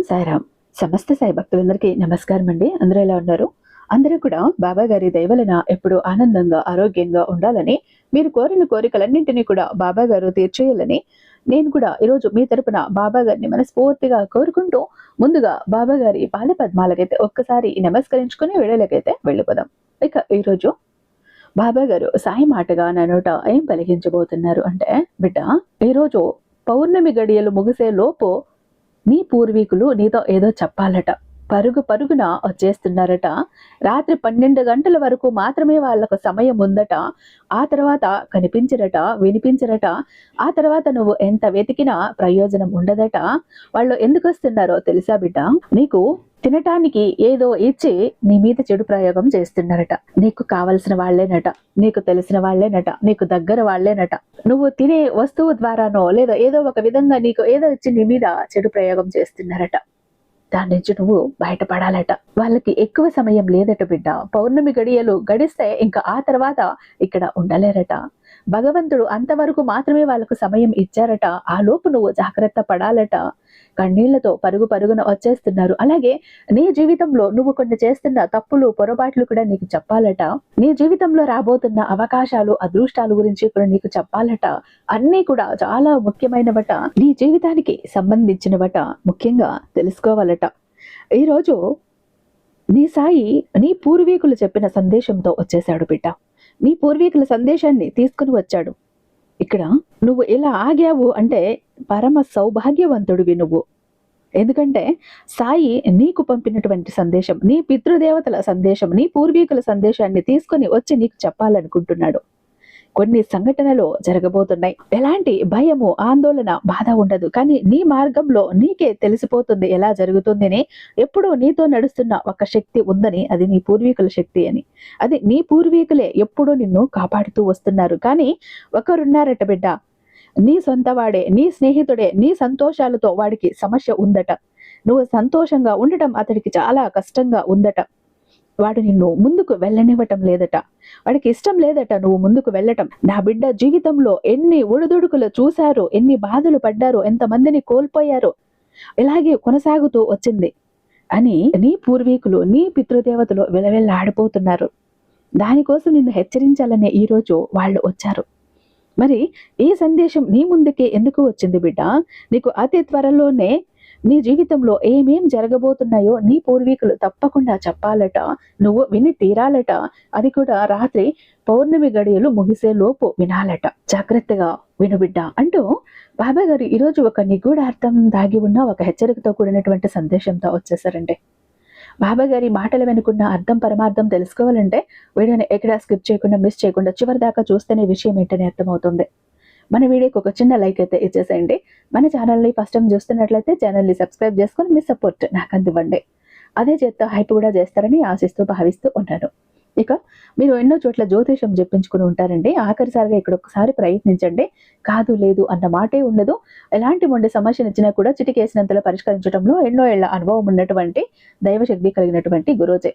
సాయిరామ్. సమస్త సాయి భక్తులందరికీ నమస్కారం అండి. అందరూ ఎలా ఉన్నారు? అందరూ కూడా బాబా గారి దయ వలన ఎప్పుడూ ఆనందంగా ఆరోగ్యంగా ఉండాలని, మీరు కోరిన కోరికలన్నింటినీ కూడా బాబా గారు తీర్చేయాలని నేను కూడా ఈరోజు మీ తరపున బాబా గారిని మనస్ఫూర్తిగా కోరుకుంటూ, ముందుగా బాబా గారి పాద పద్మాలకైతే ఒక్కసారి నమస్కరించుకుని వీడియోలకైతే వెళ్ళిపోదాం. ఇక ఈరోజు బాబా గారు సాయి మాటగా నా నోట ఏం పలికించబోతున్నారు అంటే, బిడ్డ, ఈరోజు పౌర్ణమి గడియలు ముగిసే లోపు నీ పూర్వీకులు నీతో ఏదో చెప్పాలట. పరుగు పరుగున వచ్చేస్తున్నారట. రాత్రి 12 గంటల వరకు మాత్రమే వాళ్ళకు సమయం ఉందట. ఆ తర్వాత కనిపించరట, వినిపించరట. ఆ తర్వాత నువ్వు ఎంత వెతికినా ప్రయోజనం ఉండదట. వాళ్ళు ఎందుకు వస్తున్నారో తెలుసా బిడ్డ? నీకు తినటానికి ఏదో ఇచ్చి నీ మీద చెడు ప్రయోగం చేస్తున్నారట. నీకు కావలసిన వాళ్లేనట, నీకు తెలిసిన వాళ్లేనట, నీకు దగ్గర వాళ్లేనట. నువ్వు తినే వస్తువు ద్వారానో లేదా ఏదో ఒక విధంగా నీకు ఏదో ఇచ్చి నీ మీద చెడు ప్రయోగం చేస్తున్నారట. దాని నుంచి నువ్వు బయటపడాలట. వాళ్ళకి ఎక్కువ సమయం లేదట బిడ్డ. పౌర్ణమి గడియలు గడిస్తే ఇంకా ఆ తర్వాత ఇక్కడ ఉండలేరట. భగవంతుడు అంతవరకు మాత్రమే వాళ్ళకు సమయం ఇచ్చారట. ఆ లోపు నువ్వు జాగ్రత్త పడాలట. కన్నీళ్లతో పరుగు పరుగున వచ్చేస్తున్నారు. అలాగే నీ జీవితంలో నువ్వు కొన్ని చేస్తున్న తప్పులు పొరపాట్లు కూడా నీకు చెప్పాలట. నీ జీవితంలో రాబోతున్న అవకాశాలు అదృష్టాల గురించి కూడా నీకు చెప్పాలట. అన్నీ కూడా చాలా ముఖ్యమైనవట. నీ జీవితానికి సంబంధించినవట. ముఖ్యంగా తెలుసుకోవాలట. ఈరోజు నీ సాయి నీ పూర్వీకులు చెప్పిన సందేశంతో వచ్చేశాడు బిడ్డ. నీ పూర్వీకుల సందేశాన్ని తీసుకుని వచ్చాడు. ఇక్కడ నువ్వు ఇలా ఆగావు అంటే పరమ సౌభాగ్యవంతుడివి నువ్వు. ఎందుకంటే సాయి నీకు పంపినటువంటి సందేశం, నీ పితృదేవతల సందేశం, నీ పూర్వీకుల సందేశాన్ని తీసుకొని వచ్చి నీకు చెప్పాలనుకుంటున్నాడు. కొన్ని సంఘటనలు జరగబోతున్నాయి. ఎలాంటి భయము, ఆందోళన, బాధ ఉండదు. కానీ నీ మార్గంలో నీకే తెలిసిపోతుంది ఎలా జరుగుతుందని. ఎప్పుడూ నీతో నడుస్తున్న ఒక శక్తి ఉందని, అది నీ పూర్వీకుల శక్తి అని. అది నీ పూర్వీకులే ఎప్పుడూ నిన్ను కాపాడుతూ వస్తున్నారు. కానీ ఒకరున్నారట బిడ్డ, నీ సొంతవాడే, నీ స్నేహితుడే, నీ సంతోషాలతో వాడికి సమస్య ఉందట. నువ్వు సంతోషంగా ఉండటం అతడికి చాలా కష్టంగా ఉందట. వాడు నిన్ను ముందుకు వెళ్ళనివ్వటం లేదట. వాడికి ఇష్టం లేదట నువ్వు ముందుకు వెళ్ళటం. నా బిడ్డ జీవితంలో ఎన్ని ఒడిదుడుకులు చూశారో, ఎన్ని బాధలు పడ్డారో, ఎంతమందిని కోల్పోయారో, ఇలాగే కొనసాగుతూ వచ్చింది అని నీ పూర్వీకులు, నీ పితృదేవతలు విలవిల్లాడిపోతున్నారు. దానికోసం నిన్ను హెచ్చరించాలనే ఈరోజు వాళ్ళు వచ్చారు. మరి ఈ సందేశం నీ ముందుకే ఎందుకు వచ్చింది బిడ్డ? నీకు అతి త్వరలోనే నీ జీవితంలో ఏమేం జరగబోతున్నాయో నీ పూర్వీకులు తప్పకుండా చెప్పాలట. నువ్వు విని తీరాలట. అది కూడా రాత్రి పౌర్ణమి గడియలు ముగిసే లోపు వినాలట. జాగ్రత్తగా విను బిడ్డ అంటూ బాబా గారు ఈరోజు ఒక నిగూఢార్థం దాగి ఉన్న ఒక హెచ్చరికతో కూడినటువంటి సందేశంతో వచ్చేసారండి. బాబా గారి మాటలు వెనుకున్న అర్థం పరమార్థం తెలుసుకోవాలంటే వీడియోని ఎక్కడా స్కిప్ చేయకుండా, మిస్ చేయకుండా చివరి దాకా చూస్తేనే విషయం ఏంటనే అర్థమవుతుంది. మన వీడియోకి ఒక చిన్న లైక్ అయితే ఇచ్చేసేయండి. మన ఛానల్ని ఫస్ట్ టైం చూస్తున్నట్లయితే ఛానల్ని సబ్స్క్రైబ్ చేసుకొని మీ సపోర్ట్ నాకు అందివ్వండి. అదే చేత్తో హైప్ కూడా చేస్తారని ఆశిస్తూ భావిస్తూ ఉంటాను. ఇక మీరు ఎన్నో చోట్ల జ్యోతిషం చెప్పించుకుని ఉంటారండి. ఆఖరిసారిగా ఇక్కడ ఒకసారి ప్రయత్నించండి. కాదు లేదు అన్న మాటే ఉండదు. ఎలాంటి మొండి సమస్యను ఇచ్చినా కూడా చిటికేసినంతలో పరిష్కరించడంలో ఎన్నో ఏళ్ల అనుభవం ఉన్నటువంటి దైవశక్తి కలిగినటువంటి గురూజీ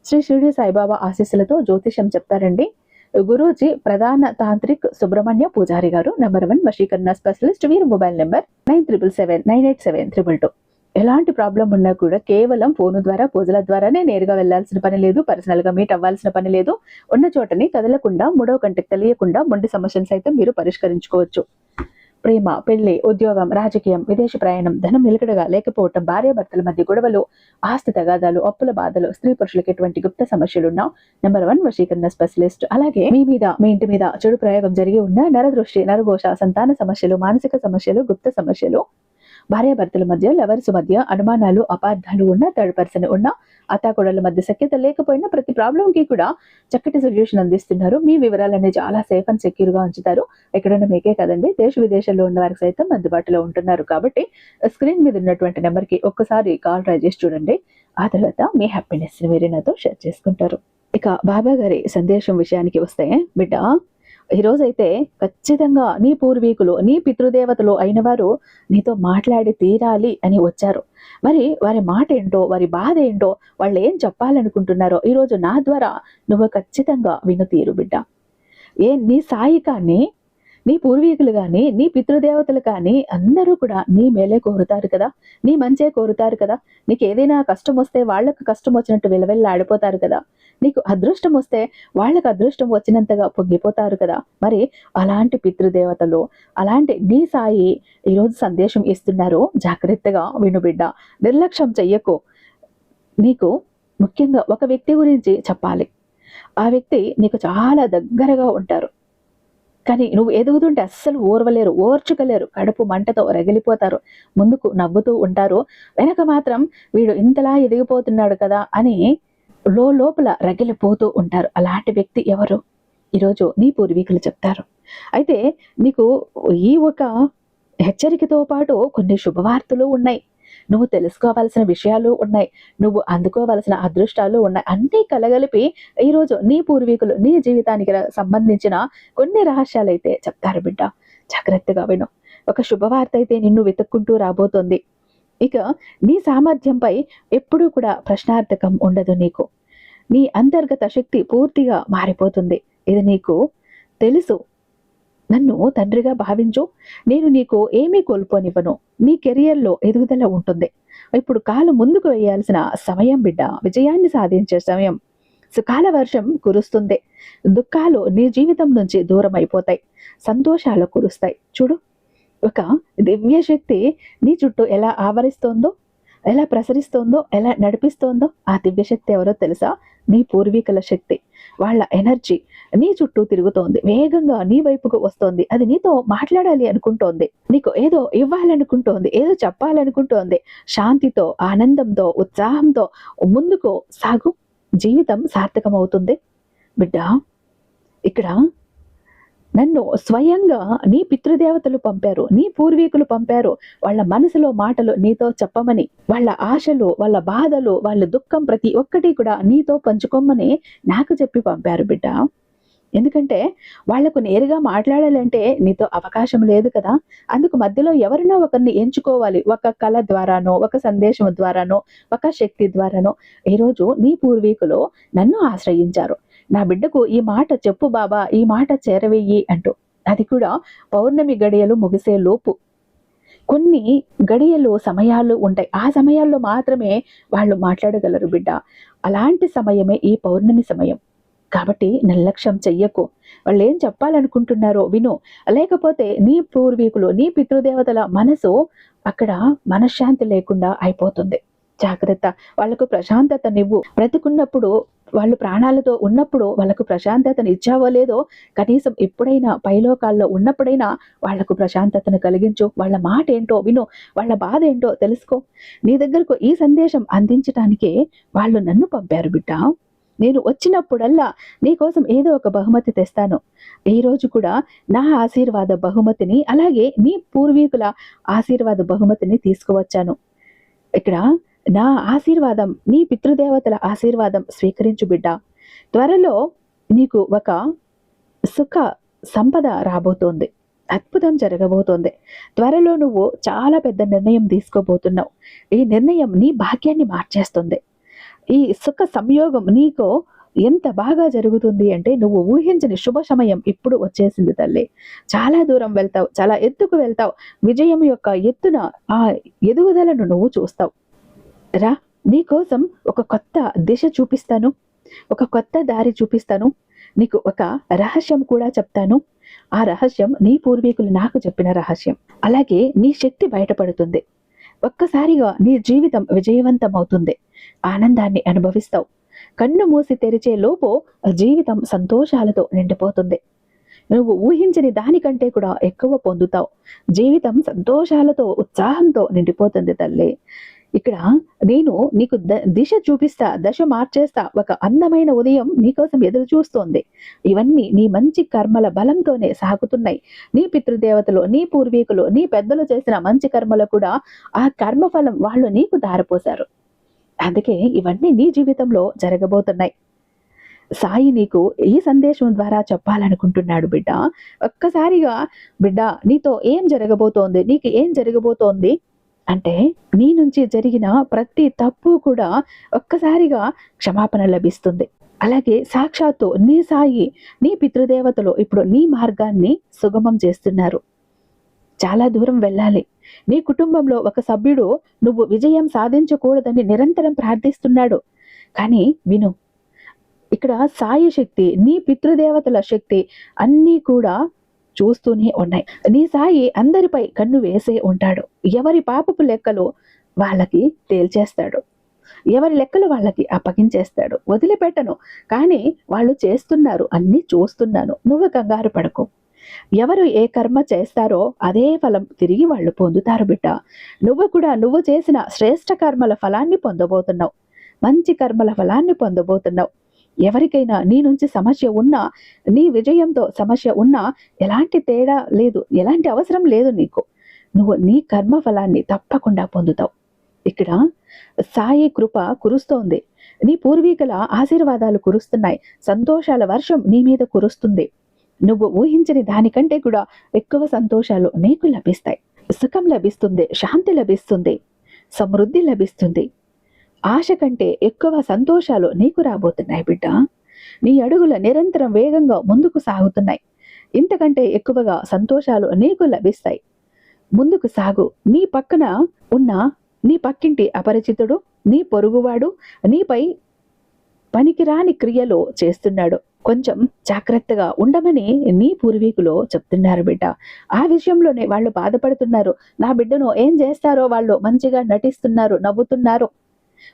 శ్రీ షిరిడి సాయిబాబా ఆశీస్సులతో జ్యోతిషం చెప్తారండి. గురూజీ ప్రధాన తాంత్రిక్ సుబ్రహ్మణ్య పూజారి గారు, నంబర్ 1 వశీకరణ స్పెషలిస్ట్. వీరి మొబైల్ నెంబర్ 9777987222. ఎలాంటి ప్రాబ్లం ఉన్నా కూడా కేవలం ఫోను ద్వారా, పూజల ద్వారానే నేరుగా వెళ్లాల్సిన పని లేదు. పర్సనల్ గా మీట్ అవ్వాల్సిన పని లేదు. ఉన్న చోటని కదలకుండా, మూడో కంటికి తెలియకుండా మొండి సమస్యను సైతం మీరు పరిష్కరించుకోవచ్చు. ప్రేమ, పెళ్లి, ఉద్యోగం, రాజకీయం, విదేశీ ప్రయాణం, ధనం నిలకడగా లేకపోవటం, భార్యాభర్తల మధ్య గొడవలు, ఆస్తి తగాదాలు, అప్పుల బాధలు, స్త్రీ పురుషులకు ఎటువంటి గుప్త సమస్యలున్నా నంబర్ 1 వశీకరణ స్పెషలిస్ట్. అలాగే మీ మీద, మీ ఇంటి మీద చెడు ప్రయోగం జరిగి ఉన్న నరదృష్టి, నరఘోష, సంతాన సమస్యలు, మానసిక సమస్యలు, గుప్త సమస్యలు, భార్యాభర్తల మధ్య, లవర్స్ మధ్య అనుమానాలు, అపార్థాలు ఉన్న, థర్డ్ పర్సన్ ఉన్న, అత్తాకోడళ్ళ మధ్య సఖ్యత లేకపోయినా ప్రతి ప్రాబ్లంకి కూడా చక్కటి సొల్యూషన్ అందిస్తున్నారు. మీ వివరాలన్నీ చాలా సేఫ్ అండ్ సెక్యూర్ గా ఉంచుతారు. ఎక్కడైనా మీకే కదండి, దేశ విదేశాల్లో ఉన్న వారికి సైతం అందుబాటులో ఉంటున్నారు. కాబట్టి స్క్రీన్ మీద ఉన్నటువంటి నెంబర్కి ఒక్కసారి కాల్ ట్రై చేసి చూడండి. ఆ తర్వాత మీ హ్యాపీనెస్ ని మీరే నాతో షేర్ చేసుకుంటారు. ఇక బాబా గారి సందేశం విషయానికి వస్తే బిడ్డ, ఈరోజైతే ఖచ్చితంగా నీ పూర్వీకులు, నీ పితృదేవతలు అయిన వారు నీతో మాట్లాడి తీరాలి అని వచ్చారు. మరి వారి మాట ఏంటో, వారి బాధ ఏంటో, వాళ్ళు ఏం చెప్పాలనుకుంటున్నారో ఈరోజు నా ద్వారా నువ్వు ఖచ్చితంగా విను తీరు బిడ్డ. నీ సాయి కానీ నీ పూర్వీకులు గాని, నీ పితృదేవతలు కానీ అందరూ కూడా నీ మేలే కోరుతారు కదా! నీ మంచే కోరుతారు కదా! నీకేదైనా కష్టం వస్తే వాళ్ళకి కష్టం వచ్చినట్టు విలవిల్లాడిపోతారు కదా! నీకు అదృష్టం వస్తే వాళ్ళకి అదృష్టం వచ్చినంతగా పొంగిపోతారు కదా! మరి అలాంటి పితృదేవతలు, అలాంటి నీ సాయి ఈరోజు సందేశం ఇస్తున్నారు. జాగ్రత్తగా విను బిడ్డ. నిర్లక్ష్యం చెయ్యకు. నీకు ముఖ్యంగా ఒక వ్యక్తి గురించి చెప్పాలి. ఆ వ్యక్తి నీకు చాలా దగ్గరగా ఉంటారు. కానీ నువ్వు ఎదుగుతుంటే అస్సలు ఓర్వలేరు, ఓర్చుకోలేరు. కడుపు మంటతో రగిలిపోతారు. ముందుకు నవ్వుతూ ఉంటారు. వెనక మాత్రం వీడు ఇంతలా ఎదిగిపోతున్నాడు కదా అని లోపల రగిలిపోతూ ఉంటారు. అలాంటి వ్యక్తి ఎవరు? ఈరోజు నీ పూర్వీకులు చెప్తారు. అయితే నీకు ఈ ఒక హెచ్చరికతో పాటు కొన్ని శుభవార్తలు ఉన్నాయి. నువ్వు తెలుసుకోవాల్సిన విషయాలు ఉన్నాయి. నువ్వు అందుకోవలసిన అదృష్టాలు ఉన్నాయి. అన్నీ కలగలిపి ఈరోజు నీ పూర్వీకులు నీ జీవితానికి సంబంధించిన కొన్ని రహస్యాలైతే చెప్తారు బిడ్డ. జాగ్రత్తగా విను. ఒక శుభవార్త అయితే నిన్ను వెతుక్కుంటూ రాబోతోంది. ఇక నీ సామర్థ్యంపై ఎప్పుడూ కూడా ప్రశ్నార్థకం ఉండదు నీకు. నీ అంతర్గత శక్తి పూర్తిగా మారిపోతుంది. ఇది నీకు తెలుసు. నన్ను తండ్రిగా భావించు. నేను నీకు ఏమీ కోల్పోనివ్వను. నీ కెరియర్లో ఎదుగుదల ఉంటుంది. ఇప్పుడు కాలు ముందుకు వేయాల్సిన సమయం బిడ్డ. విజయాన్ని సాధించే సమయం. సుఖాల వర్షం కురుస్తుంది. దుఃఖాలు నీ జీవితం నుంచి దూరం అయిపోతాయి. సంతోషాలు కురుస్తాయి. చూడు, ఒక దివ్య శక్తి నీ చుట్టూ ఎలా ఆవరిస్తోందో, ఎలా ప్రసరిస్తోందో, ఎలా నడిపిస్తోందో. ఆ దివ్యశక్తి ఎవరో తెలుసా? నీ పూర్వీకుల శక్తి. వాళ్ళ ఎనర్జీ నీ చుట్టూ తిరుగుతోంది. వేగంగా నీ వైపుకు వస్తోంది. అది నీతో మాట్లాడాలి అనుకుంటోంది. నీకు ఏదో ఇవ్వాలనుకుంటోంది. ఏదో చెప్పాలనుకుంటోంది. శాంతితో, ఆనందంతో, ఉత్సాహంతో ముందుకు సాగు. జీవితం సార్థకమవుతుంది బిడ్డ. ఇక్కడ నన్ను స్వయంగా నీ పితృదేవతలు పంపారు. నీ పూర్వీకులు పంపారు. వాళ్ళ మనసులో మాటలు నీతో చెప్పమని, వాళ్ళ ఆశలు, వాళ్ళ బాధలు, వాళ్ళ దుఃఖం ప్రతి ఒక్కటి కూడా నీతో పంచుకోమని నాకు చెప్పి పంపారు బిడ్డ. ఎందుకంటే వాళ్లకు నేరుగా మాట్లాడాలంటే నీతో అవకాశం లేదు కదా. అందుకు మధ్యలో ఎవరినో ఒకరిని ఎంచుకోవాలి. ఒక కళ ద్వారానో, ఒక సందేశం ద్వారానో, ఒక శక్తి ద్వారానో. ఈరోజు నీ పూర్వీకులు నన్ను ఆశ్రయించారు. నా బిడ్డకు ఈ మాట చెప్పు బాబా, ఈ మాట చేరవేయి అంటూ. అది కూడా పౌర్ణమి గడియలు ముగిసే లోపు. కొన్ని గడియలు, సమయాలు ఉంటాయి. ఆ సమయాల్లో మాత్రమే వాళ్ళు మాట్లాడగలరు బిడ్డ. అలాంటి సమయమే ఈ పౌర్ణమి సమయం. కాబట్టి నిర్లక్ష్యం చెయ్యకు. వాళ్ళు ఏం చెప్పాలనుకుంటున్నారో విను. లేకపోతే నీ పూర్వీకులు, నీ పితృదేవతల మనసు అక్కడ మనశ్శాంతి లేకుండా అయిపోతుంది. జాగ్రత్త. వాళ్ళకు ప్రశాంతతనివ్వు. బ్రతుకున్నప్పుడు, వాళ్ళు ప్రాణాలతో ఉన్నప్పుడు వాళ్ళకు ప్రశాంతతను ఇచ్చావో లేదో, కనీసం ఎప్పుడైనా పైలోకాల్లో ఉన్నప్పుడైనా వాళ్లకు ప్రశాంతతను కలిగించు. వాళ్ళ మాట ఏంటో విను. వాళ్ళ బాధ ఏంటో తెలుసుకో. నీ దగ్గరకు ఈ సందేశం అందించడానికే వాళ్ళు నన్ను పంపారు బిడ్డ. నేను వచ్చినప్పుడల్లా నీకోసం ఏదో ఒక బహుమతి తెస్తాను. ఈరోజు కూడా నా ఆశీర్వాద బహుమతిని, అలాగే నీ పూర్వీకుల ఆశీర్వాద బహుమతిని తీసుకువచ్చాను. ఇక్కడ నా ఆశీర్వాదం, నీ పితృదేవతల ఆశీర్వాదం స్వీకరించు బిడ్డ. త్వరలో నీకు ఒక సుఖ సంపద రాబోతోంది. అద్భుతం జరగబోతోంది. త్వరలో నువ్వు చాలా పెద్ద నిర్ణయం తీసుకోబోతున్నావు. ఈ నిర్ణయం నీ భాగ్యాన్ని మార్చేస్తుంది. ఈ సుఖ సంయోగం నీకు ఎంత బాగా జరుగుతుంది అంటే, నువ్వు ఊహించని శుభ సమయం ఇప్పుడు వచ్చేసింది తల్లి. చాలా దూరం వెళ్తావు, చాలా ఎత్తుకు వెళ్తావు. విజయం యొక్క ఎత్తున ఆ ఎదుగుదలను నువ్వు చూస్తావు. రా, నీకోసం ఒక కొత్త దిశ చూపిస్తాను, ఒక కొత్త దారి చూపిస్తాను. నీకు ఒక రహస్యం కూడా చెప్తాను. ఆ రహస్యం నీ పూర్వీకులు నాకు చెప్పిన రహస్యం. అలాగే నీ శక్తి బయటపడుతుంది. ఒక్కసారిగా నీ జీవితం విజయవంతమవుతుంది. ఆనందాన్ని అనుభవిస్తావు. కన్ను మూసి తెరిచే లోపు జీవితం సంతోషాలతో నిండిపోతుంది. నువ్వు ఊహించని దానికంటే కూడా ఎక్కువ పొందుతావు. జీవితం సంతోషాలతో, ఉత్సాహంతో నిండిపోతుంది తల్లి. ఇక్కడ నేను నీకు దిశ చూపిస్తా, దశ మార్చేస్తా. ఒక అందమైన ఉదయం నీకోసం ఎదురు చూస్తోంది. ఇవన్నీ నీ మంచి కర్మల బలంతోనే సాగుతున్నాయి. నీ పితృదేవతలు, నీ పూర్వీకులు, నీ పెద్దలు చేసిన మంచి కర్మలు కూడా ఆ కర్మఫలం వాళ్ళు నీకు దారిపోశారు. అందుకే ఇవన్నీ నీ జీవితంలో జరగబోతున్నాయి. సాయి నీకు ఈ సందేశం ద్వారా చెప్పాలనుకుంటున్నాడు బిడ్డ. ఒక్కసారిగా బిడ్డ, నీతో ఏం జరగబోతోంది, నీకు ఏం జరగబోతోంది అంటే, నీ నుంచి జరిగిన ప్రతి తప్పు కూడా ఒక్కసారిగా క్షమాపణ లభిస్తుంది. అలాగే సాక్షాత్తు నీ సాయి, నీ పితృదేవతలు ఇప్పుడు నీ మార్గాన్ని సుగమం చేస్తున్నారు. చాలా దూరం వెళ్ళాలి. నీ కుటుంబంలో ఒక సభ్యుడు నువ్వు విజయం సాధించకూడదని నిరంతరం ప్రార్థిస్తున్నాడు. కానీ విను, ఇక్కడ సాయి శక్తి, నీ పితృదేవతల శక్తి అన్నీ కూడా చూస్తూనే ఉన్నాయి. నీ సాయి అందరిపై కన్ను వేసే ఉంటాడు. ఎవరి పాపపు లెక్కలు వాళ్ళకి తేల్చేస్తాడు. ఎవరి లెక్కలు వాళ్ళకి అప్పగించేస్తాడు. వదిలిపెట్టను, కానీ వాళ్ళు చేస్తున్నారు, అన్నీ చూస్తున్నాను. నువ్వు కంగారు పడకు. ఎవరు ఏ కర్మ చేస్తారో అదే ఫలం తిరిగి వాళ్ళు పొందుతారు బిడ్డ. నువ్వు కూడా నువ్వు చేసిన శ్రేష్ఠ కర్మల ఫలాన్ని పొందబోతున్నావు. మంచి కర్మల ఫలాన్ని పొందబోతున్నావు. ఎవరికైనా నీ నుంచి సమస్య ఉన్నా, నీ విజయంతో సమస్య ఉన్నా ఎలాంటి తేడా లేదు, ఎలాంటి అవసరం లేదు నీకు. నువ్వు నీ కర్మ ఫలాన్ని తప్పకుండా పొందుతావు. ఇక్కడ సాయి కృప కురుస్తోంది. నీ పూర్వీకుల ఆశీర్వాదాలు కురుస్తున్నాయి. సంతోషాల వర్షం నీ మీద కురుస్తుంది. నువ్వు ఊహించని దానికంటే కూడా ఎక్కువ సంతోషాలు నీకు లభిస్తాయి. సుఖం లభిస్తుంది, శాంతి లభిస్తుంది, సమృద్ధి లభిస్తుంది. ఆశ కంటే ఎక్కువ సంతోషాలు నీకు రాబోతున్నాయి బిడ్డ. నీ అడుగులు నిరంతరం వేగంగా ముందుకు సాగుతున్నాయి. ఇంతకంటే ఎక్కువగా సంతోషాలు నీకు లభిస్తాయి. ముందుకు సాగు. నీ పక్కన ఉన్న నీ పక్కింటి అపరిచితుడు, నీ పొరుగువాడు నీపై పనికిరాని క్రియలు చేస్తున్నాడు. కొంచెం జాగ్రత్తగా ఉండమని నీ పూర్వీకులు చెప్తున్నారు బిడ్డ. ఆ విషయంలోనే వాళ్ళు బాధపడుతున్నారు. నా బిడ్డను ఏం చేస్తారో వాళ్ళు మంచిగా నటిస్తున్నారు, నవ్వుతున్నారు,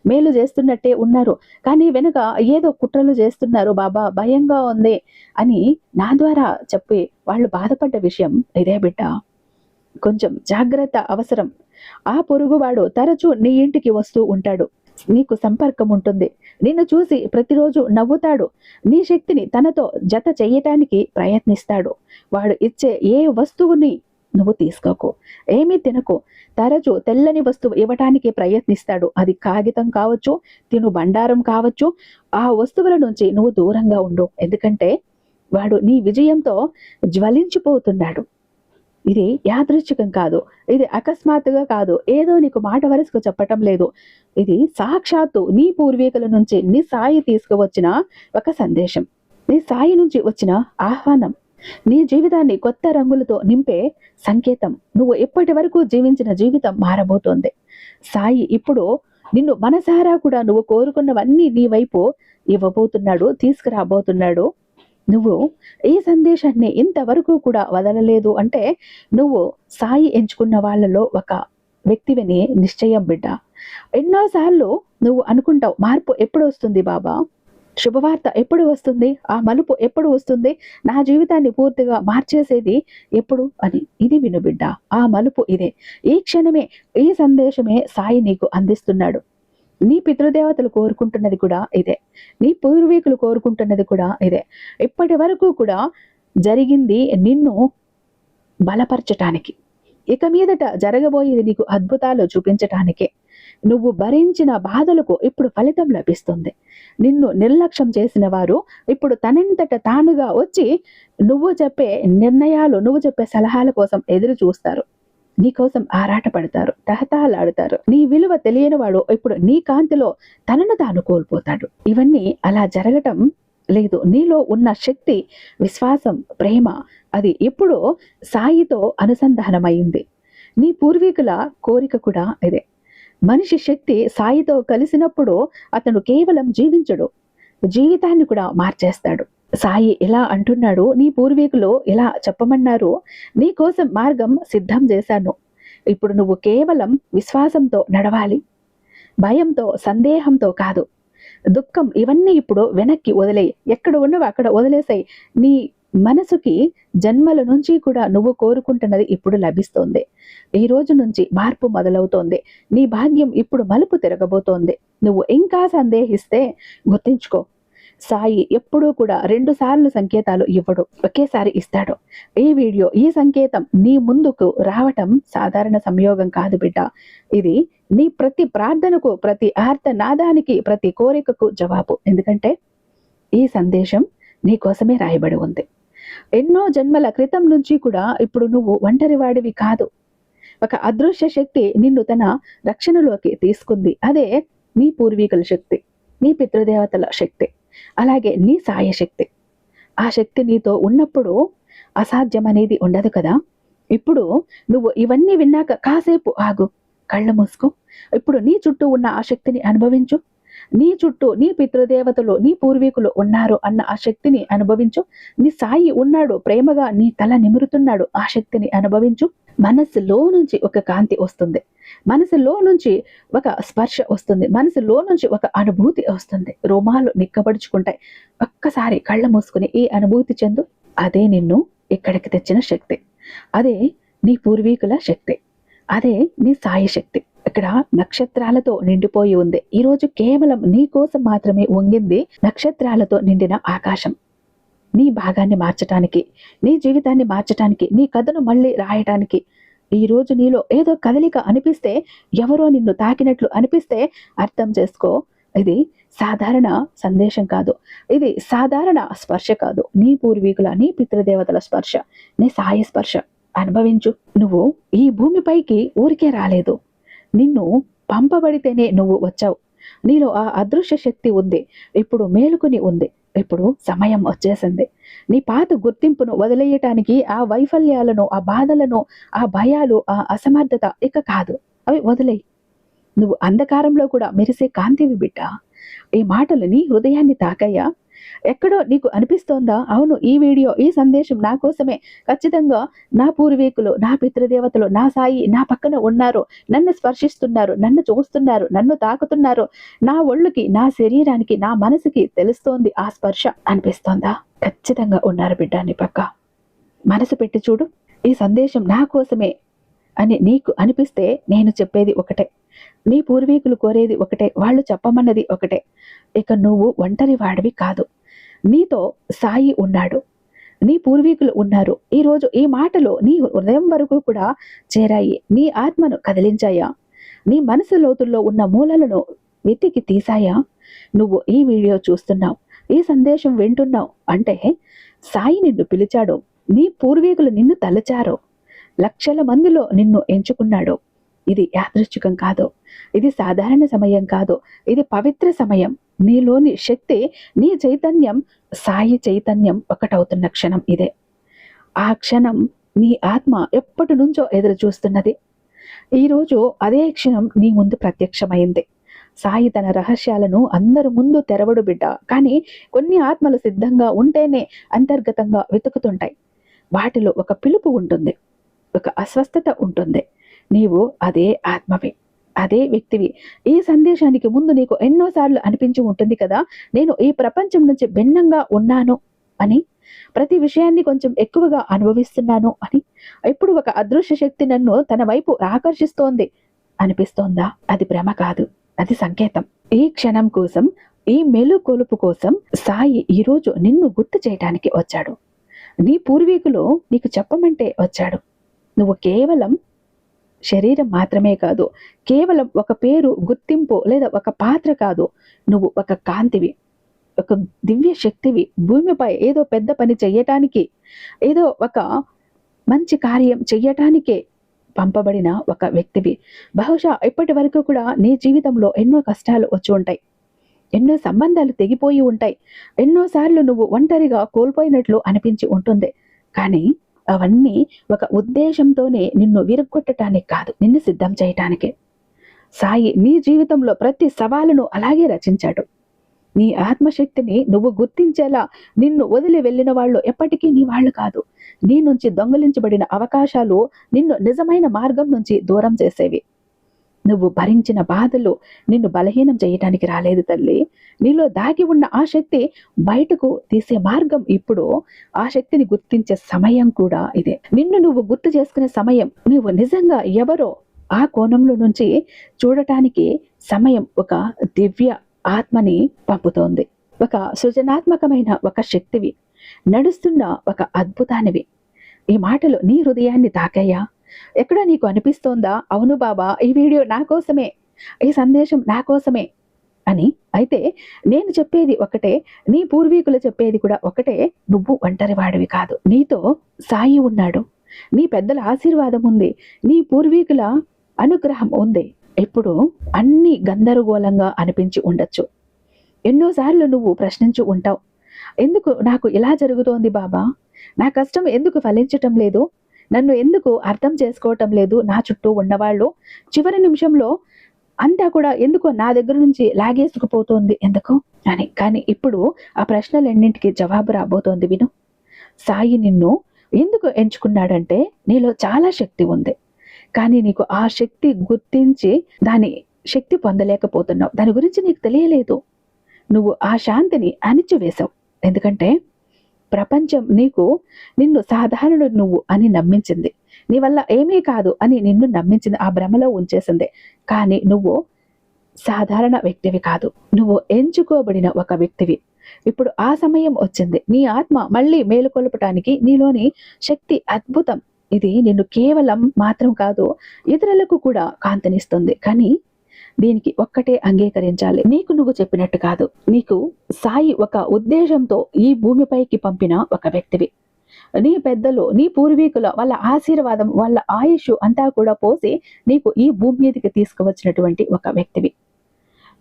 మేలు చేస్తున్నట్టే ఉన్నారు, కానీ వెనుక ఏదో కుట్రలు చేస్తున్నారు బాబా, భయంగా ఉంది అని నా ద్వారా చెప్పి వాళ్ళు బాధపడ్డ విషయం ఇదే బిడ్డ. కొంచెం జాగ్రత్త అవసరం. ఆ పొరుగువాడు తరచూ నీ ఇంటికి వస్తూ ఉంటాడు. నీకు సంపర్కం ఉంటుంది. నిన్ను చూసి ప్రతిరోజు నవ్వుతాడు. నీ శక్తిని తనతో జత చెయ్యటానికి ప్రయత్నిస్తాడు. వాడు ఇచ్చే ఏ వస్తువుని నువ్వు తీసుకోకు, ఏమీ తినకు. తరచూ తెల్లని వస్తువు ఇవ్వటానికి ప్రయత్నిస్తాడు. అది కాగితం కావచ్చు, తిను బండారం కావచ్చు. ఆ వస్తువుల నుంచి నువ్వు దూరంగా ఉండు. ఎందుకంటే వాడు నీ విజయంతో జ్వలించిపోతున్నాడు. ఇది యాదృచ్ఛికం కాదు, ఇది అకస్మాత్తుగా కాదు, ఏదో నీకు మాట వరుసకు చెప్పటం లేదు. ఇది సాక్షాత్తు నీ పూర్వీకుల నుంచి నీ సాయి తీసుకువచ్చిన ఒక సందేశం, నీ సాయి నుంచి వచ్చిన ఆహ్వానం, నీ జీవితాన్ని కొత్త రంగులతో నింపే సంకేతం. నువ్వు ఇప్పటి వరకు జీవించిన జీవితం మారబోతోంది. సాయి ఇప్పుడు నిన్ను మనసారా కూడా నువ్వు కోరుకున్నవన్నీ నీ వైపు ఇవ్వబోతున్నాడు, తీసుకురాబోతున్నాడు. నువ్వు ఈ సందేశాన్ని ఇంతవరకు కూడా వదలలేదు అంటే నువ్వు సాయి ఎంచుకున్న వాళ్ళలో ఒక వ్యక్తివిని నిశ్చయం బిడ్డ. ఎన్నోసార్లు నువ్వు అనుకుంటావు, మార్పు ఎప్పుడు వస్తుంది బాబా, శుభవార్త ఎప్పుడు వస్తుంది, ఆ మలుపు ఎప్పుడు వస్తుంది, నా జీవితాన్ని పూర్తిగా మార్చేసేది ఎప్పుడు అని. ఇది విను బిడ్డ, ఆ మలుపు ఇదే. ఈ క్షణమే, ఈ సందేశమే సాయి నీకు అందిస్తున్నాడు. నీ పితృదేవతలు కోరుకుంటున్నది కూడా ఇదే. నీ పూర్వీకులు కోరుకుంటున్నది కూడా ఇదే. ఇప్పటి వరకు కూడా జరిగింది నిన్ను బలపరచటానికి, ఇక మీదట జరగబోయేది నీకు అద్భుతాలు చూపించటానికే. నువ్వు భరించిన బాధలకు ఇప్పుడు ఫలితం లభిస్తుంది. నిన్ను నిర్లక్ష్యం చేసిన వారు ఇప్పుడు తనంతట తానుగా వచ్చి నువ్వు చెప్పే నిర్ణయాలు, నువ్వు చెప్పే సలహాల కోసం ఎదురు చూస్తారు. నీకోసం ఆరాట పడతారు, తహతహలాడుతారు. నీ విలువ తెలియని వాడు ఇప్పుడు నీ కాంతిలో తనను తాను కోల్పోతాడు. ఇవన్నీ అలా జరగటం లేదు. నీలో ఉన్న శక్తి, విశ్వాసం, ప్రేమ అది ఇప్పుడు సాయితో అనుసంధానమైంది. నీ పూర్వీకుల కోరిక కూడా ఇదే. మనిషి శక్తి సాయితో కలిసినప్పుడు అతను కేవలం జీవించడు, జీవితాన్ని కూడా మార్చేస్తాడు. సాయి ఇలా అంటున్నాడు, నీ పూర్వీకులు ఇలా చెప్పమన్నారు, నీ కోసం మార్గం సిద్ధం చేశాను. ఇప్పుడు నువ్వు కేవలం విశ్వాసంతో నడవాలి, భయంతో, సందేహంతో కాదు. దుఃఖం ఇవన్నీ ఇప్పుడు వెనక్కి వదిలేయి. ఎక్కడ ఉన్నవో అక్కడ వదిలేసాయి. నీ మనసుకి జన్మల నుంచి కూడా నువ్వు కోరుకుంటున్నది ఇప్పుడు లభిస్తోంది. ఈ రోజు నుంచి మార్పు మొదలవుతోంది. నీ భాగ్యం ఇప్పుడు మలుపు తిరగబోతోంది. నువ్వు ఇంకా సందేహిస్తే గుర్తించుకో, సాయి ఎప్పుడూ కూడా 2 సార్లు సంకేతాలు ఇవ్వడు, ఒకేసారి ఇస్తాడు. ఈ వీడియో, ఈ సంకేతం నీ ముందుకు రావటం సాధారణ సంయోగం కాదు బిడ్డ. ఇది నీ ప్రతి ప్రార్థనకు, ప్రతి ఆర్తనాదానికి, ప్రతి కోరికకు జవాబు. ఎందుకంటే ఈ సందేశం నీ కోసమే రాయబడి ఉంది. ఎన్నో జన్మల క్రితం నుంచి కూడా ఇప్పుడు నువ్వు ఒంటరివాడివి కాదు. ఒక అదృశ్య శక్తి నిన్ను తన రక్షణలోకి తీసుకుంది. అదే నీ పూర్వీకుల శక్తి, నీ పితృదేవతల శక్తి. అలాగే నీ సాయశక్తి, ఆ శక్తి నీతో ఉన్నప్పుడు అసాధ్యం అనేది ఉండదు కదా. ఇప్పుడు నువ్వు ఇవన్నీ విన్నాక కాసేపు ఆగు, కళ్ళు మూసుకో. ఇప్పుడు నీ చుట్టూ ఉన్న ఆ శక్తిని అనుభవించు. నీ చుట్టూ నీ పితృదేవతలు, నీ పూర్వీకులు ఉన్నారు అన్న ఆ శక్తిని అనుభవించు. నీ సాయి ఉన్నాడు, ప్రేమగా నీ తల నిమురుతున్నాడు, ఆ శక్తిని అనుభవించు. మనసులో నుంచి ఒక కాంతి వస్తుంది, మనసులో నుంచి ఒక స్పర్శ వస్తుంది, మనసులో నుంచి ఒక అనుభూతి వస్తుంది. రోమాలు నిక్కబడుచుకుంటాయి. ఒక్కసారి కళ్ళ మూసుకుని ఈ అనుభూతి చెందు. అదే నిన్ను ఇక్కడికి తెచ్చిన శక్తి, అదే నీ పూర్వీకుల శక్తి, అదే నీ సాయి శక్తి. ఇక్కడ నక్షత్రాలతో నిండిపోయి ఉంది. ఈరోజు కేవలం నీ కోసం మాత్రమే వంగింది నక్షత్రాలతో నిండిన ఆకాశం. నీ భాగాన్ని మార్చటానికి, నీ జీవితాన్ని మార్చటానికి, నీ కథను మళ్ళీ రాయటానికి. ఈ రోజు నీలో ఏదో కదలిక అనిపిస్తే, ఎవరో నిన్ను తాకినట్లు అనిపిస్తే అర్థం చేసుకో, ఇది సాధారణ సందేశం కాదు, ఇది సాధారణ స్పర్శ కాదు. నీ పూర్వీకుల, నీ పితృదేవతల స్పర్శ, నీ సాయి స్పర్శ అనుభవించు. నువ్వు ఈ భూమిపైకి ఊరికే రాలేదు, నిన్ను పంపబడితేనే నువ్వు వచ్చావు. నీలో ఆ అదృశ్య శక్తి ఉంది, ఇప్పుడు మేలుకుని ఉంది. ఇప్పుడు సమయం వచ్చేసింది. నీ పాత గుర్తింపును వదిలేయటానికి, ఆ వైఫల్యాలను, ఆ బాధలను, ఆ భయాలు, ఆ అసమర్థత ఇక కాదు, అవి వదిలేయి. నువ్వు అంధకారంలో కూడా మెరిసే కాంతివి బిడ్డ. ఈ మాటలు నీ హృదయాన్ని తాకయ్యా? ఎక్కడో నీకు అనిపిస్తోందా, అవును ఈ వీడియో, ఈ సందేశం నా కోసమే, ఖచ్చితంగా నా పూర్వీకులు, నా పితృదేవతలు, నా సాయి నా పక్కన ఉన్నారు, నన్ను స్పర్శిస్తున్నారు, నన్ను చూస్తున్నారు, నన్ను తాకుతున్నారు, నా ఒళ్ళుకి, నా శరీరానికి, నా మనసుకి తెలుస్తోంది ఆ స్పర్శ అనిపిస్తోందా? ఖచ్చితంగా ఉన్నారు బిడ్డ నీ పక్క. మనసు పెట్టి చూడు. ఈ సందేశం నా కోసమే అని నీకు అనిపిస్తే నేను చెప్పేది ఒకటే, నీ పూర్వీకులు కోరేది ఒకటే, వాళ్ళు చెప్పమన్నది ఒకటే. ఇక నువ్వు ఒంటరి వాడివి కాదు, నీతో సాయి ఉన్నాడు, నీ పూర్వీకులు ఉన్నారు. ఈరోజు ఈ మాటలు నీ హృదయం వరకు కూడా చేరాయి, నీ ఆత్మను కదిలించాయా, నీ మనసు లోతుల్లో ఉన్న మూలలను వెతికి తీసాయా? నువ్వు ఈ వీడియో చూస్తున్నావు, ఈ సందేశం వింటున్నావు అంటే సాయి నిన్ను పిలిచాడు, నీ పూర్వీకులు నిన్ను తలచారు, లక్షల మందిలో నిన్ను ఎంచుకున్నాడు. ఇది యాదృచ్ఛికం కాదు, ఇది సాధారణ సమయం కాదు, ఇది పవిత్ర సమయం. నీలోని శక్తి, నీ చైతన్యం, సాయి చైతన్యం ఒకటవుతున్న క్షణం ఇదే. ఆ క్షణం నీ ఆత్మ ఎప్పటి నుంచో ఎదురు చూస్తున్నది. ఈరోజు అదే క్షణం నీ ముందు ప్రత్యక్షమైంది. సాయి తన రహస్యాలను అందరి ముందు తెరవడు బిడ్డ, కానీ కొన్ని ఆత్మలు సిద్ధంగా ఉంటేనే అంతర్గతంగా వెతుకుతుంటాయి. వాటిలో ఒక పిలుపు ఉంటుంది, ఒక అస్వస్థత ఉంటుంది. నీవు అదే ఆత్మవి, అదే వ్యక్తివి. ఈ సందేశానికి ముందు నీకు ఎన్నోసార్లు అనిపించి ఉంటుంది కదా, నేను ఈ ప్రపంచం నుంచి భిన్నంగా ఉన్నాను అని, ప్రతి విషయాన్ని కొంచెం ఎక్కువగా అనుభవిస్తున్నాను అని. ఇప్పుడు ఒక అదృశ్య శక్తి నన్ను తన వైపు ఆకర్షిస్తోంది అనిపిస్తోందా? అది భ్రమ కాదు, అది సంకేతం. ఈ క్షణం కోసం, ఈ మెలుకొలుపు కోసం సాయి ఈరోజు నిన్ను గుర్తు చేయడానికి వచ్చాడు. నీ పూర్వీకులు నీకు చెప్పమంటే వచ్చాడు. నువ్వు కేవలం శరీరం మాత్రమే కాదు, కేవలం ఒక పేరు, గుర్తింపు లేదా ఒక పాత్ర కాదు. నువ్వు ఒక కాంతివి, ఒక దివ్య శక్తివి. భూమిపై ఏదో పెద్ద పని చెయ్యటానికి, ఏదో ఒక మంచి కార్యం చెయ్యటానికే పంపబడిన ఒక వ్యక్తివి. బహుశా ఇప్పటి వరకు కూడా నీ జీవితంలో ఎన్నో కష్టాలు వచ్చి ఉంటాయి, ఎన్నో సంబంధాలు తెగిపోయి ఉంటాయి, ఎన్నోసార్లు నువ్వు ఒంటరిగా కోల్పోయినట్లు అనిపించి ఉంటుంది. కానీ అవన్నీ ఒక ఉద్దేశంతోనే, నిన్ను విరగొట్టడానికి కాదు, నిన్ను సిద్ధం చేయటానికి. సాయి నీ జీవితంలో ప్రతి సవాలును అలాగే రచించాడు. నీ ఆత్మశక్తిని నువ్వు గుర్తించేలా, నిన్ను వదిలి వెళ్ళిన వాళ్ళు ఎప్పటికీ నీ వాళ్ళు కాదు. నీ నుంచి దొంగలించబడిన అవకాశాలు నిన్ను నిజమైన మార్గం నుంచి దూరం చేసేవి. నువ్వు భరించిన బాధలు నిన్ను బలహీనం చేయటానికి రాలేదు తల్లి. నీలో దాగి ఉన్న ఆ శక్తి బయటకు తీసే మార్గం ఇప్పుడు. ఆ శక్తిని గుర్తించే సమయం కూడా ఇదే. నిన్ను నువ్వు గుర్తు చేసుకునే సమయం, నువ్వు నిజంగా ఎవరో ఆ కోణంలో నుంచి చూడటానికి సమయం ఒక దివ్య ఆత్మని పంపుతోంది. ఒక సృజనాత్మకమైన ఒక శక్తివి, నడుస్తున్న ఒక అద్భుతానివి. ఈ మాటలు నీ హృదయాన్ని తాకాయా? ఎక్కడ నీకు అనిపిస్తోందా, అవును బాబా ఈ వీడియో నా కోసమే, ఈ సందేశం నా కోసమే అని? అయితే నేను చెప్పేది ఒకటే, నీ పూర్వీకులు చెప్పేది కూడా ఒకటే. నువ్వు ఒంటరి వాడివి కాదు, నీతో సాయి ఉన్నాడు, నీ పెద్దల ఆశీర్వాదం ఉంది, నీ పూర్వీకుల అనుగ్రహం ఉంది. ఇప్పుడు అన్ని గందరగోళంగా అనిపించి ఉండొచ్చు, ఎన్నోసార్లు నువ్వు ప్రశ్నించి ఉంటావు, ఎందుకు నాకు ఇలా జరుగుతోంది బాబా, నా కష్టం ఎందుకు ఫలించటం లేదు, నన్ను ఎందుకు అర్థం చేసుకోవటం లేదు నా చుట్టూ ఉన్నవాళ్ళు, చివరి నిమిషంలో అంతా కూడా ఎందుకో నా దగ్గర నుంచి లాగేసుకుపోతోంది ఎందుకు అని. కానీ ఇప్పుడు ఆ ప్రశ్నలన్నింటికి జవాబు రాబోతోంది విను. సాయి నిన్ను ఎందుకు ఎంచుకున్నాడంటే నీలో చాలా శక్తి ఉంది, కానీ నీకు ఆ శక్తి గుర్తించి దాని శక్తి పొందలేకపోతున్నావు, దాని గురించి నీకు తెలియలేదు. నువ్వు ఆ శాంతిని అణిచివేశావు. ఎందుకంటే ప్రపంచం నిన్ను సాధారణ నువ్వు అని నమ్మించింది, నీ వల్ల ఏమీ కాదు అని నిన్ను నమ్మించింది, ఆ భ్రమలో ఉంచేసింది. కానీ నువ్వు సాధారణ వ్యక్తివి కాదు, నువ్వు ఎంచుకోబడిన ఒక వ్యక్తివి. ఇప్పుడు ఆ సమయం వచ్చింది, నీ ఆత్మ మళ్ళీ మేలుకొల్పటానికి. నీలోని శక్తి అద్భుతం. ఇది నిన్ను కేవలం మాత్రం కాదు, ఇతరులకు కూడా కాంతినిస్తుంది. కానీ దీనికి ఒక్కటే అంగీకరించాలి, నీకు నువ్వు చెప్పినట్టు కాదు. నీకు సాయి ఒక ఉద్దేశంతో ఈ భూమిపైకి పంపిన ఒక వ్యక్తివి. నీ పెద్దలు, నీ పూర్వీకుల వాళ్ళ ఆశీర్వాదం, వాళ్ళ ఆయుష్ అంతా కూడా పోసి నీకు ఈ భూమి మీదకి తీసుకువచ్చినటువంటి ఒక వ్యక్తివి.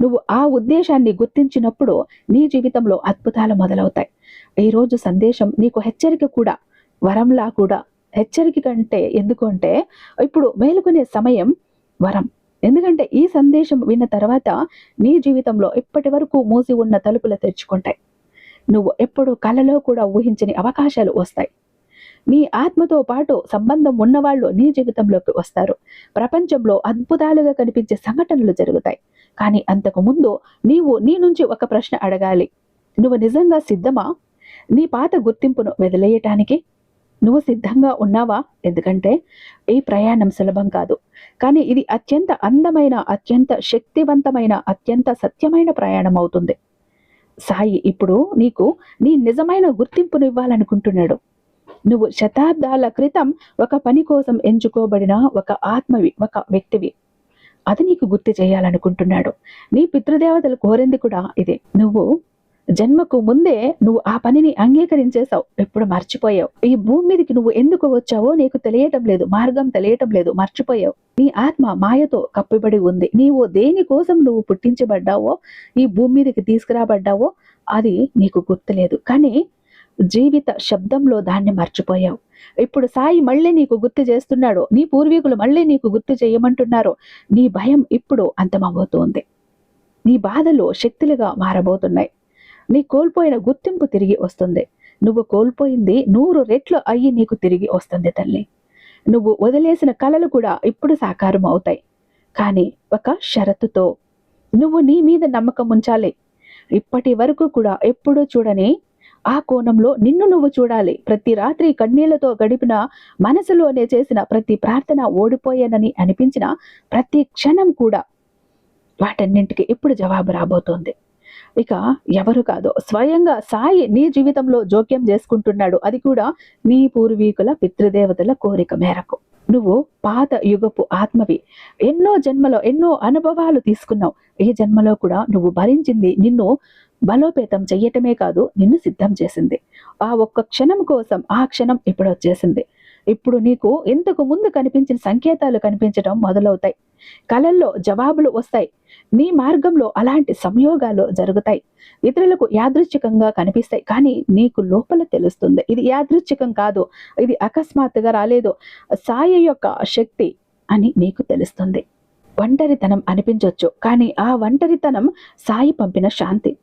నువ్వు ఆ ఉద్దేశాన్ని గుర్తించినప్పుడు నీ జీవితంలో అద్భుతాలు మొదలవుతాయి. ఈరోజు సందేశం నీకు హెచ్చరిక కూడా, వరంలా కూడా. హెచ్చరిక కంటే ఎందుకు అంటే ఇప్పుడు మేలుకునే సమయం వరం. ఎందుకంటే ఈ సందేశం విన్న తర్వాత నీ జీవితంలో ఇప్పటి వరకు మూసి ఉన్న తలుపులు తెరుచుకుంటాయి. నువ్వు ఎప్పుడు కలలో కూడా ఊహించని అవకాశాలు వస్తాయి. నీ ఆత్మతో పాటు సంబంధం ఉన్నవాళ్ళు నీ జీవితంలోకి వస్తారు. ప్రపంచంలో అద్భుతాలుగా కనిపించే సంఘటనలు జరుగుతాయి. కానీ అంతకు ముందు నీ నుంచి ఒక ప్రశ్న అడగాలి. నువ్వు నిజంగా సిద్ధమా నీ పాత గుర్తింపును వదిలేయటానికి? నువ్వు సిద్ధంగా ఉన్నావా? ఎందుకంటే ఈ ప్రయాణం సులభం కాదు, కానీ ఇది అత్యంత అందమైన, అత్యంత శక్తివంతమైన, అత్యంత సత్యమైన ప్రయాణం అవుతుంది. సాయి ఇప్పుడు నీకు నీ నిజమైన గుర్తింపును ఇవ్వాలనుకుంటున్నాడు. నువ్వు శతాబ్దాల క్రితం ఒక పని కోసం ఎంచుకోబడిన ఒక ఆత్మవి, ఒక వ్యక్తివి. అది నీకు గుర్తు చేయాలనుకుంటున్నాడు. నీ పితృదేవతలు కోరింది కూడా ఇదే. నువ్వు జన్మకు ముందే నువ్వు ఆ పనిని అంగీకరించేశావు, ఎప్పుడు మర్చిపోయావు. ఈ భూమి మీదకి నువ్వు ఎందుకు వచ్చావో నీకు తెలియటం లేదు, మార్గం తెలియటం లేదు, మర్చిపోయావు. నీ ఆత్మ మాయతో కప్పిబడి ఉంది. నీవు దేనికోసం నువ్వు పుట్టించబడ్డావో, ఈ భూమి మీదకి తీసుకురాబడ్డావో అది నీకు గుర్తులేదు. కానీ జీవిత శబ్దంలో దాన్ని మర్చిపోయావు. ఇప్పుడు సాయి మళ్ళీ నీకు గుర్తు చేస్తున్నాడు, నీ పూర్వీకులు మళ్ళీ నీకు గుర్తు చేయమంటున్నారు. నీ భయం ఇప్పుడు అంతమవుతోంది, నీ బాధలు శక్తులుగా మారబోతున్నాయి. నీ కోల్పోయిన గుర్తింపు తిరిగి వస్తుంది. నువ్వు కోల్పోయింది 100 రెట్లు అయ్యి నీకు తిరిగి వస్తుంది తల్లి. నువ్వు వదిలేసిన కలలు కూడా ఇప్పుడు సాకారం అవుతాయి. కానీ ఒక షరతుతో, నువ్వు నీ మీద నమ్మకం ఉంచాలి. ఇప్పటి వరకు కూడా ఎప్పుడూ చూడని ఆ కోణంలో నిన్ను నువ్వు చూడాలి. ప్రతి రాత్రి కన్నీళ్లతో గడిపిన, మనసులోనే చేసిన ప్రతి ప్రార్థన ఓడిపోయానని అనిపించిన ప్రతి క్షణం కూడా వాటన్నింటికి ఇప్పుడు జవాబు రాబోతోంది. ఇక ఎవరు కాదో స్వయంగా సాయి నీ జీవితంలో జోక్యం చేసుకుంటున్నాడు. అది కూడా నీ పూర్వీకుల పితృదేవతల కోరిక మేరకు. నువ్వు పాత యుగపు ఆత్మవి. ఎన్నో జన్మలో ఎన్నో అనుభవాలు తీసుకున్నావు. ఈ జన్మలో కూడా నువ్వు భరించింది నిన్ను బలోపేతం చెయ్యటమే కాదు, నిన్ను సిద్ధం చేసింది. ఆ ఒక్క క్షణం కోసం ఆ క్షణం ఇప్పుడు వచ్చేసింది. ఇప్పుడు నీకు ఇంతకు ముందు కనిపించిన సంకేతాలు కనిపించడం మొదలవుతాయి. కలల్లో జవాబులు వస్తాయి. నీ మార్గంలో అలాంటి సంయోగాలు జరుగుతాయి. ఇతరులకు యాదృచ్ఛికంగా కనిపిస్తాయి, కానీ నీకు లోపల తెలుస్తుంది ఇది యాదృచ్ఛికం కాదు, ఇది అకస్మాత్తుగా రాలేదు, సాయి యొక్క శక్తి అని నీకు తెలుస్తుంది. ఒంటరితనం అనిపించవచ్చు, కానీ ఆ ఒంటరితనం సాయి పంపిన శాంతి.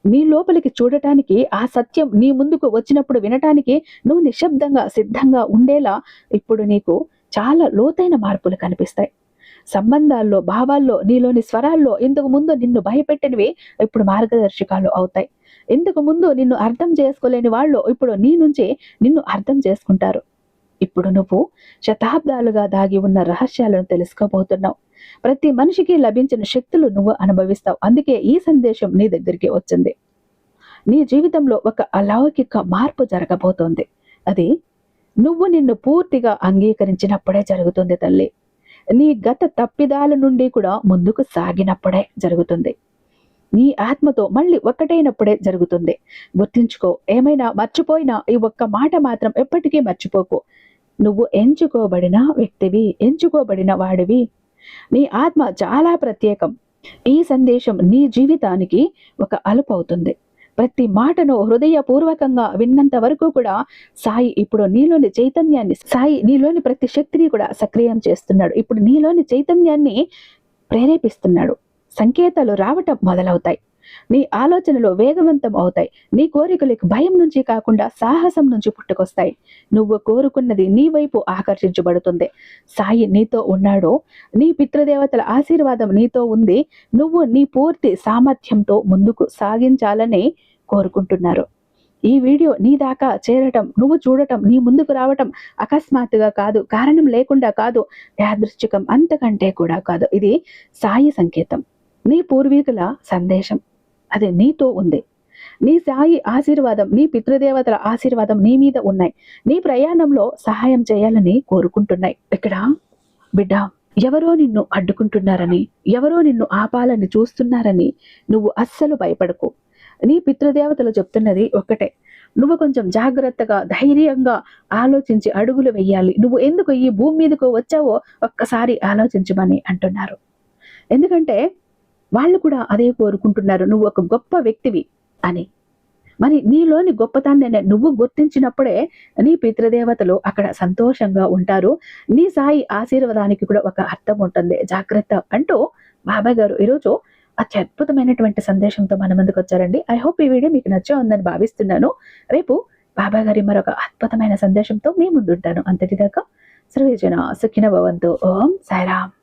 నీ లోపలికి చూడటానికి, ఆ సత్యం నీ ముందుకు వచ్చినప్పుడు వినటానికి నువ్వు నిశ్శబ్దంగా సిద్ధంగా ఉండేలా ఇప్పుడు నీకు చాలా లోతైన మార్పులు కనిపిస్తాయి. సంబంధాల్లో, భావాల్లో, నీలోని స్వరాల్లో ఇంతకు ముందు నిన్ను భయపెట్టినవి ఇప్పుడు మార్గదర్శకాలు అవుతాయి. ఇంతకు ముందు నిన్ను అర్థం చేసుకోలేని వాళ్ళు ఇప్పుడు నీ నుంచి నిన్ను అర్థం చేసుకుంటారు. ఇప్పుడు నువ్వు శతాబ్దాలుగా దాగి ఉన్న రహస్యాలను తెలుసుకోబోతున్నావు. ప్రతి మనిషికి లభించిన శక్తులు నువ్వు అనుభవిస్తావు. అందుకే ఈ సందేశం నీ దగ్గరికి వచ్చింది. నీ జీవితంలో ఒక అలౌకిక మార్పు జరగబోతోంది. అది నువ్వు నిన్ను పూర్తిగా అంగీకరించినప్పుడే జరుగుతుంది తల్లి. నీ గత తప్పిదాల నుండి కూడా ముందుకు సాగినప్పుడే జరుగుతుంది. నీ ఆత్మతో మళ్ళీ ఒక్కటైనప్పుడే జరుగుతుంది. గుర్తుంచుకో, ఏమైనా మర్చిపోయినా ఈ ఒక్క మాట మాత్రం ఎప్పటికీ మర్చిపోకు. నువ్వు ఎంచుకోబడిన వ్యక్తివి, ఎంచుకోబడిన వాడివి. నీ ఆత్మ చాలా ప్రత్యేకం. ఈ సందేశం నీ జీవితానికి ఒక అలుపు అవుతుంది. ప్రతి మాటను హృదయపూర్వకంగా విన్నంత వరకు కూడా సాయి నీలోని ప్రతి శక్తిని కూడా సక్రియం చేస్తున్నాడు. ఇప్పుడు నీలోని చైతన్యాన్ని ప్రేరేపిస్తున్నాడు. సంకేతాలు రావటం మొదలవుతాయి. నీ ఆలోచనలు వేగవంతం అవుతాయి. నీ కోరికలకు భయం నుంచి కాకుండా సాహసం నుంచి పుట్టుకొస్తాయి. నువ్వు కోరుకున్నది నీ వైపు ఆకర్షించబడుతుంది. సాయి నీతో ఉన్నాడు. నీ పితృదేవతల ఆశీర్వాదం నీతో ఉంది. నువ్వు నీ పూర్తి సామర్థ్యంతో ముందుకు సాగించాలని కోరుకుంటున్నారు. ఈ వీడియో నీ దాకా చేరటం, నువ్వు చూడటం, నీ ముందుకు రావటం అకస్మాత్తుగా కాదు, కారణం లేకుండా కాదు, యాదృచ్ఛికం అంతకంటే కూడా కాదు. ఇది సాయి సంకేతం, నీ పూర్వీకుల సందేశం. అది నీతో ఉంది. నీ సాయి ఆశీర్వాదం, నీ పితృదేవతల ఆశీర్వాదం నీ మీద ఉన్నాయి. నీ ప్రయాణంలో సహాయం చేయాలని కోరుకుంటున్నాయి. ఇక్కడ బిడ్డ, ఎవరో నిన్ను అడ్డుకుంటున్నారని, ఎవరో నిన్ను ఆపాలని చూస్తున్నారని నువ్వు అస్సలు భయపడకు. నీ పితృదేవతలు చెప్తున్నది ఒక్కటే, నువ్వు కొంచెం జాగ్రత్తగా ధైర్యంగా ఆలోచించి అడుగులు వెయ్యాలి. నువ్వు ఎందుకు ఈ భూమి మీదకు వచ్చావో ఒక్కసారి ఆలోచించమని అంటున్నారు. ఎందుకంటే వాళ్ళు కూడా అదే కోరుకుంటున్నారు, నువ్వు ఒక గొప్ప వ్యక్తివి అని. మరి నీలోని గొప్పతనాన్ని నువ్వు గుర్తించినప్పుడే నీ పితృదేవతలు అక్కడ సంతోషంగా ఉంటారు. నీ సాయి ఆశీర్వాదానికి కూడా ఒక అర్థం ఉంటుంది. జాగ్రత్త అంటూ బాబా గారు ఈరోజు అత్యద్భుతమైనటువంటి సందేశంతో మన ముందుకు వచ్చారండి. ఐ హోప్ ఈ వీడియో మీకు నచ్చే ఉందని భావిస్తున్నాను. రేపు బాబా గారి మరొక అద్భుతమైన సందేశంతో మీ ముందుంటాను. అంతటిదాకా సర్వేజన సుఖినో భవంతు. ఓం సాయిరామ్.